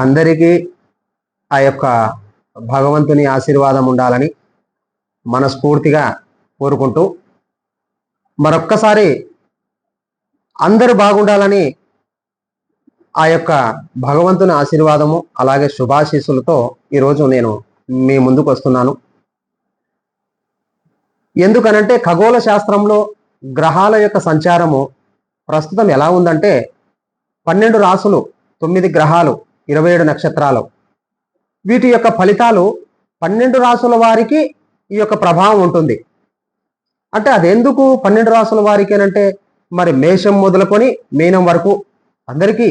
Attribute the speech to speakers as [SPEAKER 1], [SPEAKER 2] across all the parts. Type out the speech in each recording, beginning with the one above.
[SPEAKER 1] అందరికీ ఆ యొక్క భగవంతుని ఆశీర్వాదం ఉండాలని మనస్ఫూర్తిగా కోరుకుంటూ మరొక్కసారి అందరూ బాగుండాలని ఆ యొక్క భగవంతుని ఆశీర్వాదము అలాగే శుభాశీస్సులతో ఈరోజు నేను మీ ముందుకు వస్తున్నాను. ఎందుకనంటే ఖగోళ శాస్త్రంలో గ్రహాల యొక్క సంచారము ప్రస్తుతం ఎలా ఉందంటే 12 రాసులు, 9 గ్రహాలు, 27 నక్షత్రాలు, వీటి యొక్క ఫలితాలు 12 రాసుల వారికి ఈ యొక్క ప్రభావం ఉంటుంది. అంటే అదెందుకు 12 రాసుల వారికి అంటే మరి మేషం మొదలుకొని మీనం వరకు అందరికీ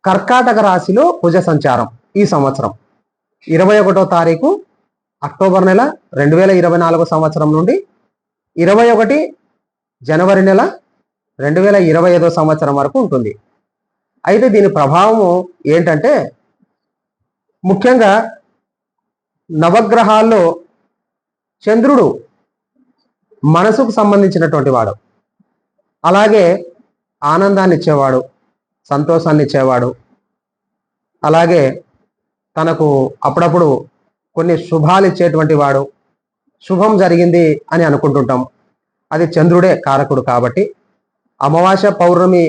[SPEAKER 1] కర్కాటక రాశిలో కుజ సంచారం ఈ సంవత్సరం 21వ తారీఖు అక్టోబర్ నెల 2024 సంవత్సరం నుండి 21 జనవరి నెల 2025 సంవత్సరం వరకు ఉంటుంది. అయితే దీని ప్రభావము ఏంటంటే ముఖ్యంగా నవగ్రహాల్లో చంద్రుడు మనసుకు సంబంధించినటువంటి వాడు, అలాగే ఆనందాన్ని ఇచ్చేవాడు, సంతోషాన్ని ఇచ్చేవాడు, అలాగే తనకు అప్పుడప్పుడు కొన్ని శుభాలు ఇచ్చేటువంటి వాడు. శుభం జరిగింది అని అనుకుంటుంటాం, అది చంద్రుడే కారకుడు. కాబట్టి అమావాస్య పౌర్ణమి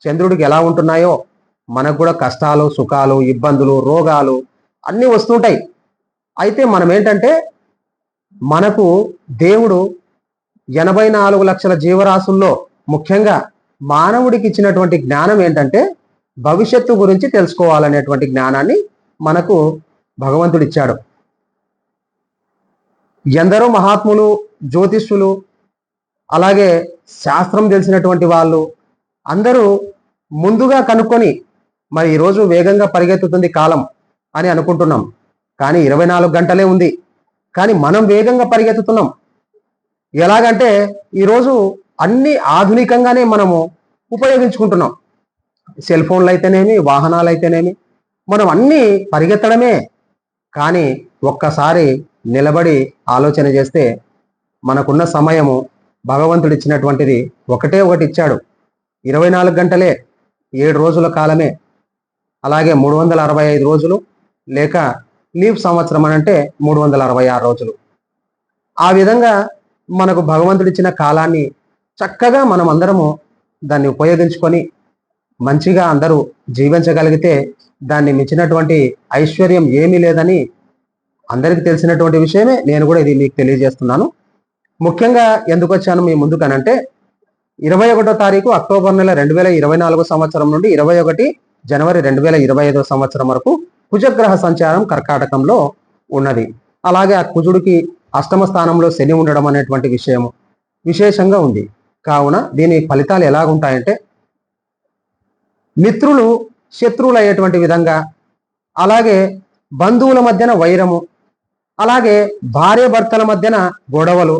[SPEAKER 1] చంద్రుడికి ఎలా ఉంటున్నాయో మనకు కూడా కష్టాలు, సుఖాలు, ఇబ్బందులు, రోగాలు అన్నీ వస్తుంటాయి. అయితే మనం ఏంటంటే మనకు దేవుడు 84 లక్షల జీవరాశుల్లో ముఖ్యంగా మానవుడికి ఇచ్చినటువంటి జ్ఞానం ఏంటంటే భవిష్యత్తు గురించి తెలుసుకోవాలనేటువంటి జ్ఞానాన్ని మనకు భగవంతుడు ఇచ్చాడు. ఎందరో మహాత్ములు, జ్యోతిష్యులు, అలాగే శాస్త్రం తెలిసినటువంటి వాళ్ళు అందరూ ముందుగా కనుక్కొని మరి ఈరోజు వేగంగా పరిగెత్తుతుంది కాలం అని అనుకుంటున్నాం, కానీ 24 గంటలే ఉంది. కానీ మనం వేగంగా పరిగెత్తుతున్నాం. ఎలాగంటే ఈరోజు అన్ని ఆధునికంగానే మనము ఉపయోగించుకుంటున్నాం. సెల్ ఫోన్లు అయితేనేమి, వాహనాలు అయితేనేమి, మనం అన్నీ పరిగెత్తడమే. కానీ ఒక్కసారి నిలబడి ఆలోచన చేస్తే మనకున్న సమయము భగవంతుడు ఇచ్చినటువంటిది ఒకటే ఒకటి ఇచ్చాడు. 24 గంటలే, 7 రోజుల కాలమే, అలాగే 365 రోజులు, లేక లీవ్ సంవత్సరం అని అంటే 366 రోజులు. ఆ విధంగా మనకు భగవంతుడు ఇచ్చిన కాలాన్ని చక్కగా మనం అందరము దాన్ని ఉపయోగించుకొని మంచిగా అందరూ జీవించగలిగితే దాన్ని మించినటువంటి ఐశ్వర్యం ఏమీ లేదని అందరికీ తెలిసినటువంటి విషయమే. నేను కూడా ఇది మీకు తెలియజేస్తున్నాను. ముఖ్యంగా ఎందుకు వచ్చాను మీ ముందుకనంటే 21వ తారీఖు అక్టోబర్ నెల 2024 సంవత్సరం నుండి 21 జనవరి 2025 సంవత్సరం వరకు కుజగ్రహ సంచారం కర్కాటకంలో ఉన్నది. అలాగే ఆ కుజుడికి అష్టమ స్థానంలో శని ఉండడం అనేటువంటి విషయము విశేషంగా ఉంది. కావున దీని ఫలితాలు ఎలాగుంటాయంటే మిత్రులు శత్రువులు అయ్యేటువంటి విధంగా, అలాగే బంధువుల మధ్యన వైరము, అలాగే భార్య భర్తల మధ్యన గొడవలు,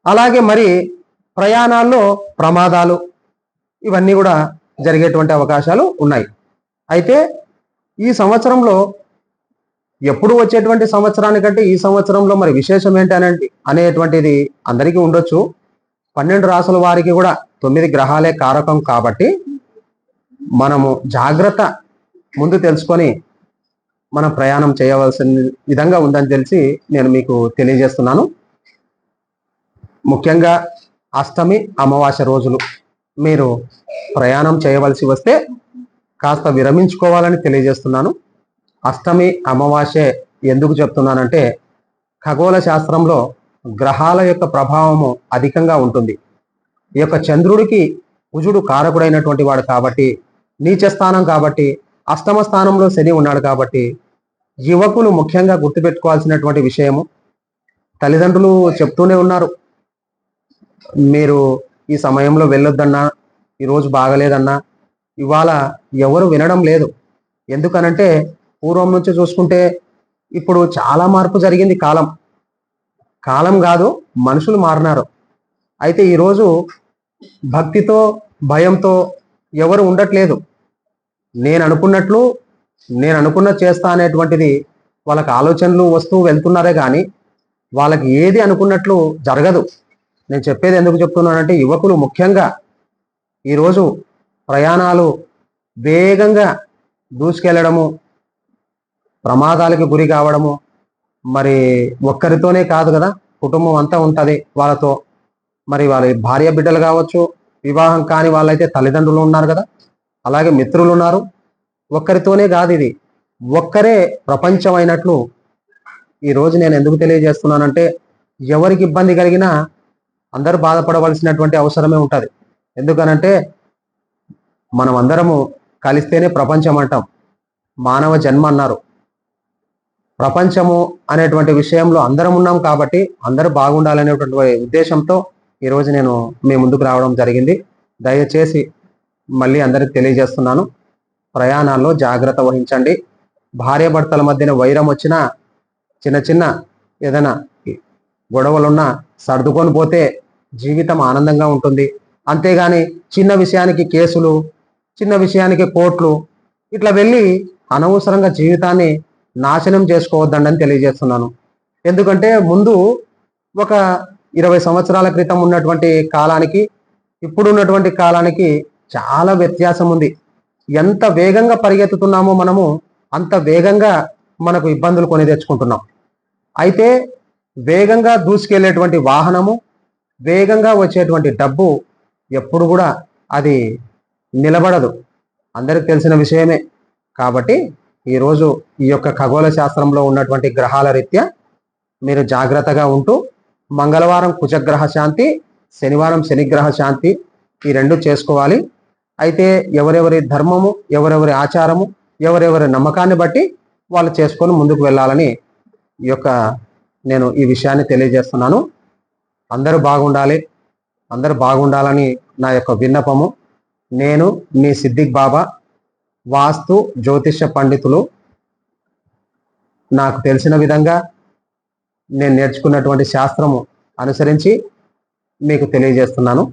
[SPEAKER 1] అలాగే మరి ప్రయాణాల్లో ప్రమాదాలు, ఇవన్నీ కూడా జరిగేటువంటి అవకాశాలు ఉన్నాయి. అయితే ఈ సంవత్సరంలో ఎప్పుడు వచ్చేటువంటి సంవత్సరానికంటే ఈ సంవత్సరంలో మరి విశేషం ఏంటి అనేటువంటిది అందరికీ ఉండొచ్చు. 12 రాసుల వారికి కూడా 9 గ్రహాలే కారకం. కాబట్టి మనము జాగ్రత్త ముందు తెలుసుకొని మనం ప్రయాణం చేయవలసిన విధంగా ఉందని తెలిసి నేను మీకు తెలియజేస్తున్నాను. ముఖ్యంగా అష్టమి, అమావాస్య రోజులు మీరు ప్రయాణం చేయవలసి వస్తే కాస్త విరమించుకోవాలని తెలియజేస్తున్నాను. అష్టమి, అమావాస్య ఎందుకు చెప్తున్నానంటే ఖగోళ శాస్త్రంలో గ్రహాల యొక్క ప్రభావము అధికంగా ఉంటుంది. ఈ యొక్క చంద్రుడికి కుజుడు కారకుడైనటువంటి వాడు కాబట్టి, నీచ స్థానం కాబట్టి, అష్టమ స్థానంలో శని ఉన్నాడు కాబట్టి యువకులు ముఖ్యంగా గుర్తుపెట్టుకోవాల్సినటువంటి విషయము, తల్లిదండ్రులు చెప్తూనే ఉన్నారు, మీరు ఈ సమయంలో వెళ్ళొద్దన్నా, ఈరోజు బాగలేదన్నా, ఇవాళ ఎవరు వినడం లేదు. ఎందుకనంటే పూర్వం నుంచి చూసుకుంటే ఇప్పుడు చాలా మార్పు జరిగింది. కాలం కాదు, మనుషులు మారినారు. అయితే ఈరోజు భక్తితో, భయంతో ఎవరు ఉండట్లేదు. నేను అనుకున్నది చేస్తా అనేటువంటిది వాళ్ళకి ఆలోచనలు వస్తూ వెళ్తున్నారే కానీ వాళ్ళకి ఏది అనుకున్నట్లు జరగదు. నేను చెప్పేది ఎందుకు చెప్తున్నానంటే యువకులు ముఖ్యంగా ఈరోజు ప్రయాణాలు వేగంగా దూసుకెళ్లడము, ప్రమాదాలకు గురి కావడము, మరి ఒక్కరితోనే కాదు కదా, కుటుంబం అంతా ఉంటుంది వాళ్ళతో. మరి వాళ్ళ భార్య బిడ్డలు కావచ్చు, వివాహం కాని వాళ్ళైతే తల్లిదండ్రులు ఉన్నారు కదా, అలాగే మిత్రులు ఉన్నారు. ఒక్కరితోనే కాదు, ఇది ఒక్కరే ప్రపంచం అయినట్లు ఈరోజు నేను ఎందుకు తెలియజేస్తున్నానంటే, ఎవరికి ఇబ్బంది కలిగినా అందరూ బాధపడవలసినటువంటి అవసరమే ఉంటుంది. ఎందుకనంటే మనం అందరము కలిస్తేనే ప్రపంచం అంటాం, మానవ జన్మ అన్నారు. ప్రపంచము అనేటువంటి విషయంలో అందరం ఉన్నాం కాబట్టి అందరూ బాగుండాలనేటువంటి ఉద్దేశంతో ఈరోజు నేను మీ ముందుకు రావడం జరిగింది. దయచేసి మళ్ళీ అందరికి తెలియజేస్తున్నాను, ప్రయాణాల్లో జాగ్రత్త వహించండి. భార్యాభర్తల మధ్యన వైరం వచ్చినా, చిన్న చిన్న ఏదైనా గొడవలున్నా సర్దుకొని పోతే జీవితం ఆనందంగా ఉంటుంది. అంతేగాని చిన్న విషయానికి కేసులు, చిన్న విషయానికి కోర్టులు ఇట్లా వెళ్ళి అనవసరంగా జీవితాన్ని నాశనం చేసుకోవద్దండి తెలియజేస్తున్నాను. ఎందుకంటే ముందు ఒక 20 సంవత్సరాల క్రితం ఉన్నటువంటి కాలానికి ఇప్పుడు ఉన్నటువంటి కాలానికి చాలా వ్యత్యాసం ఉంది. ఎంత వేగంగా పరిగెత్తుతున్నామో మనము అంత వేగంగా మనకు ఇబ్బందులు కొని తెచ్చుకుంటున్నాం. అయితే వేగంగా దూసుకెళ్లేటువంటి వాహనము, వేగంగా వచ్చేటువంటి డబ్బు ఎప్పుడు కూడా అది నిలబడదు, అందరికి తెలిసిన విషయమే. కాబట్టి ఈరోజు ఈ యొక్క ఖగోళ శాస్త్రంలో ఉన్నటువంటి గ్రహాల రీత్యా మీరు జాగ్రత్తగా ఉంటూ, మంగళవారం కుజగ్రహ శాంతి, శనివారం శనిగ్రహ శాంతి, ఈ రెండు చేసుకోవాలి. అయితే ఎవరెవరి ధర్మము, ఎవరెవరి ఆచారము, ఎవరెవరి నమ్మకాన్ని బట్టి వాళ్ళు చేసుకొని ముందుకు వెళ్ళాలని నేను ఈ విషయాన్ని తెలియజేస్తున్నాను. అందరూ బాగుండాలి, అందరూ బాగుండాలని నా యొక్క విన్నపము. నేను మీ సిద్దిక్ బాబా, వాస్తు జ్యోతిష పండితులు. నాకు తెలిసిన విధంగా నేను నేర్చుకున్నటువంటి శాస్త్రము అనుసరించి మీకు తెలియజేస్తున్నాను.